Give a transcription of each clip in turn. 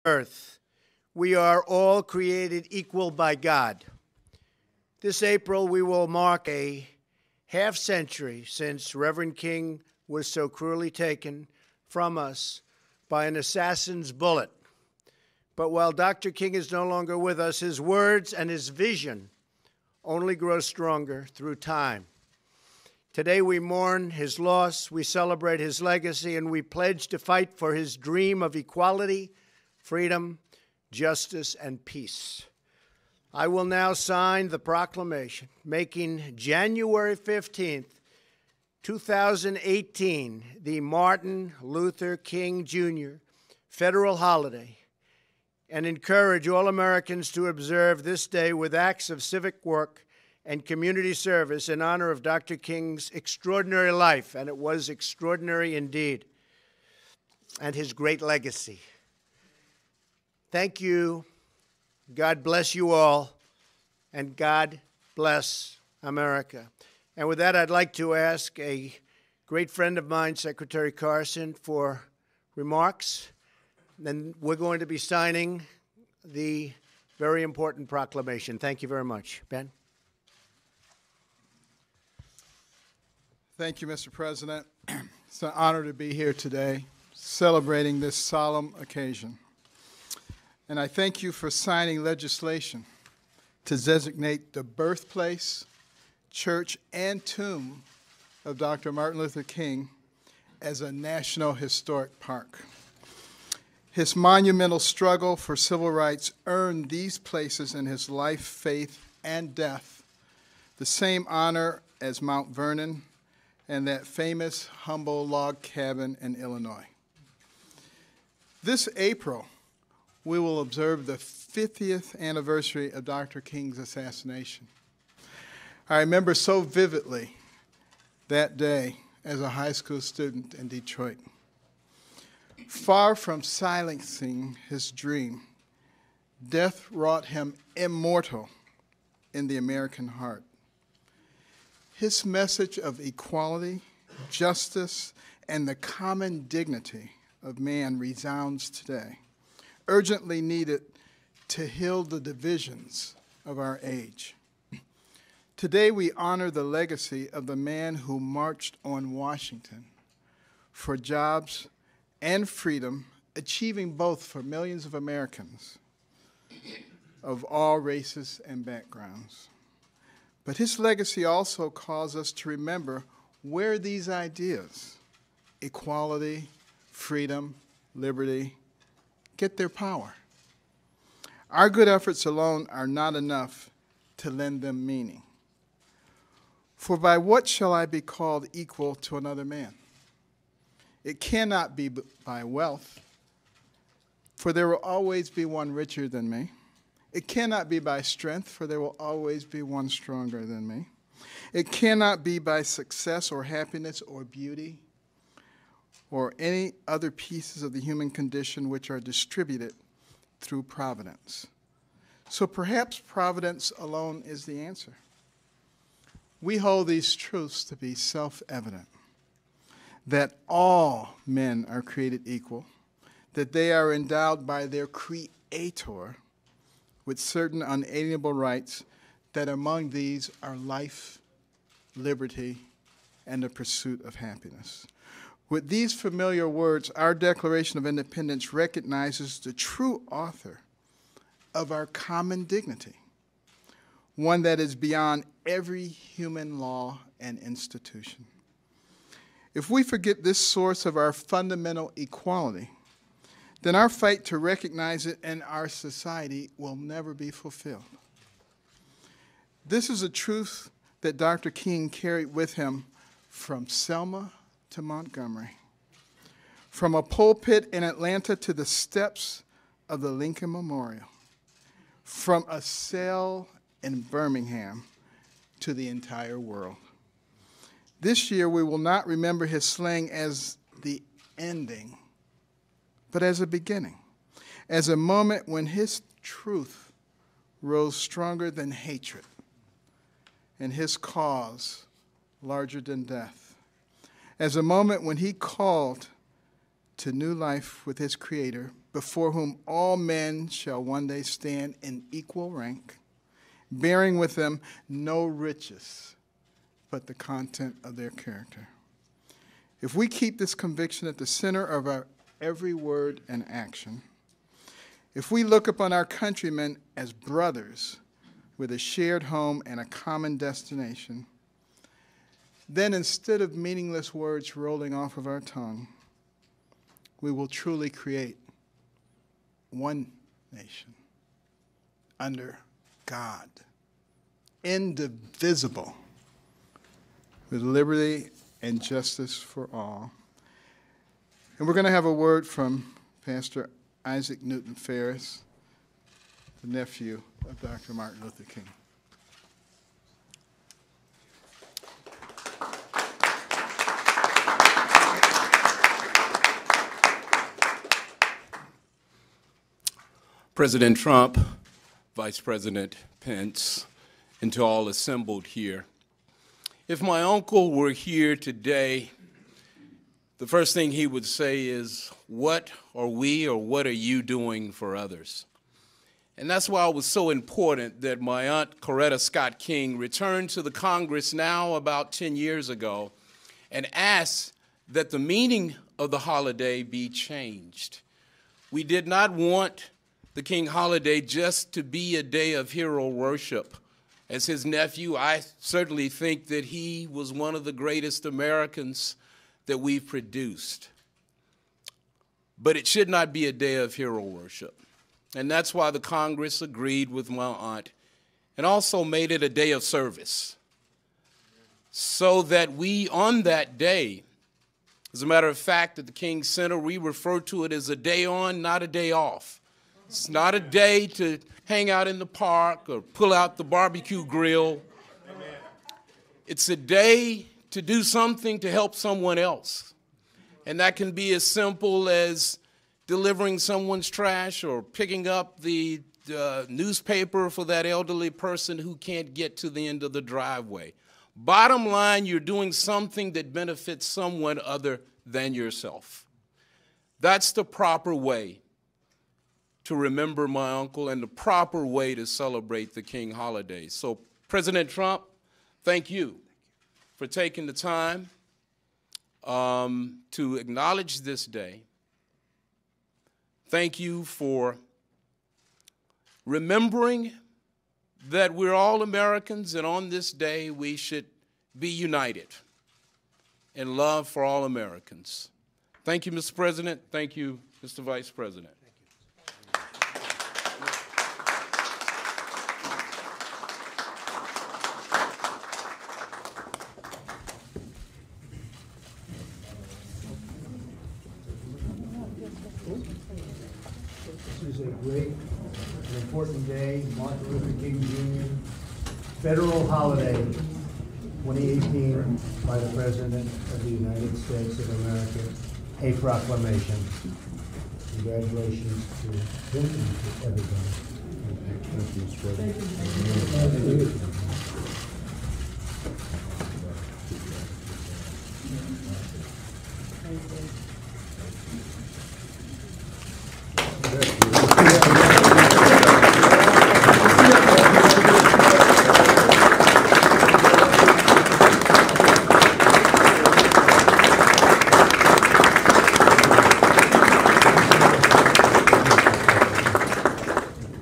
earth. We are all created equal by God. This April, we will mark a half-century since Reverend King was so cruelly taken from us by an assassin's bullet. But while Dr. King is no longer with us, his words and his vision only grow stronger through time. Today we mourn his loss, we celebrate his legacy, and we pledge to fight for his dream of equality, freedom, justice, and peace. I will now sign the proclamation making January 15th, 2018, the Martin Luther King Jr. federal holiday, and encourage all Americans to observe this day with acts of civic work and community service in honor of Dr. King's extraordinary life, and it was extraordinary indeed, and his great legacy. Thank you. God bless you all, and God bless America. And with that, I'd like to ask a great friend of mine, Secretary Carson, for remarks. Then we're going to be signing the very important proclamation. Thank you very much. Ben? Thank you, Mr. President. It's an honor to be here today, celebrating this solemn occasion. And I thank you for signing legislation to designate the birthplace, church, and tomb of Dr. Martin Luther King as a National Historic Park. His monumental struggle for civil rights earned these places in his life, faith, and death the same honor as Mount Vernon and that famous humble log cabin in Illinois. This April, we will observe the 50th anniversary of Dr. King's assassination. I remember so vividly that day as a high school student in Detroit. Far from silencing his dream, death wrought him immortal in the American heart. His message of equality, justice, and the common dignity of man resounds today, urgently needed to heal the divisions of our age. Today we honor the legacy of the man who marched on Washington for jobs and freedom, achieving both for millions of Americans of all races and backgrounds. But his legacy also calls us to remember where these ideas, equality, freedom, liberty, get their power. Our good efforts alone are not enough to lend them meaning. For by what shall I be called equal to another man? It cannot be by wealth, for there will always be one richer than me. It cannot be by strength, for there will always be one stronger than me. It cannot be by success or happiness or beauty or any other pieces of the human condition which are distributed through providence. So perhaps providence alone is the answer. We hold these truths to be self-evident, that all men are created equal, that they are endowed by their Creator with certain unalienable rights, that among these are life, liberty, and the pursuit of happiness. With these familiar words, our Declaration of Independence recognizes the true author of our common dignity, one that is beyond every human law and institution. If we forget this source of our fundamental equality, then our fight to recognize it in our society will never be fulfilled. This is a truth that Dr. King carried with him from Selma to Montgomery, from a pulpit in Atlanta to the steps of the Lincoln Memorial, from a cell in Birmingham to the entire world. This year, we will not remember his slaying as the ending, but as a beginning, as a moment when his truth rose stronger than hatred and his cause larger than death, as a moment when he called to new life with his Creator before whom all men shall one day stand in equal rank, bearing with them no riches but the content of their character. If we keep this conviction at the center of our every word and action, if we look upon our countrymen as brothers with a shared home and a common destination, then instead of meaningless words rolling off of our tongue, we will truly create one nation under God, indivisible, with liberty and justice for all. And we're going to have a word from Pastor Isaac Newton Ferris, the nephew of Dr. Martin Luther King. President Trump, Vice President Pence, and to all assembled here. If my uncle were here today, the first thing he would say is, what are we or what are you doing for others? And that's why it was so important that my aunt Coretta Scott King returned to the Congress now about 10 years ago and asked that the meaning of the holiday be changed. We did not want the King holiday just to be a day of hero worship. As his nephew, I certainly think that he was one of the greatest Americans that we've produced. But it should not be a day of hero worship. And that's why the Congress agreed with my aunt and also made it a day of service. So that we, on that day, as a matter of fact, at the King Center, we refer to it as a day on, not a day off. It's not a day to hang out in the park or pull out the barbecue grill. Amen. It's a day to do something to help someone else. And that can be as simple as delivering someone's trash or picking up the newspaper for that elderly person who can't get to the end of the driveway. Bottom line, you're doing something that benefits someone other than yourself. That's the proper way to remember my uncle and the proper way to celebrate the King holiday. So, President Trump, thank you for taking the time to acknowledge this day. Thank you for remembering that we're all Americans, and on this day we should be united in love for all Americans. Thank you, Mr. President. Thank you, Mr. Vice President. This is a great and important day, Martin Luther King Jr. Federal holiday 2018 by the President of the United States of America, a proclamation. Congratulations to him and to everybody. Thank you, Mr. President.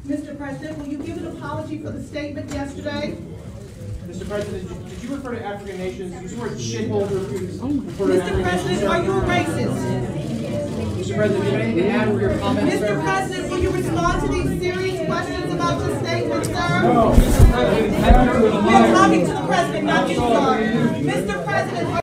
Mr. President, will you give an apology for the statement yesterday? Mr. President, did you refer to African nations? Did you word shithole refuse? Mr. President, are you a racist? Mr. President, do you have anything to add for your comments? Mr. President, will you respond to these serious questions about the statement, sir? No, Mr. President, We're talking to the President, not you, sir. Mr. President,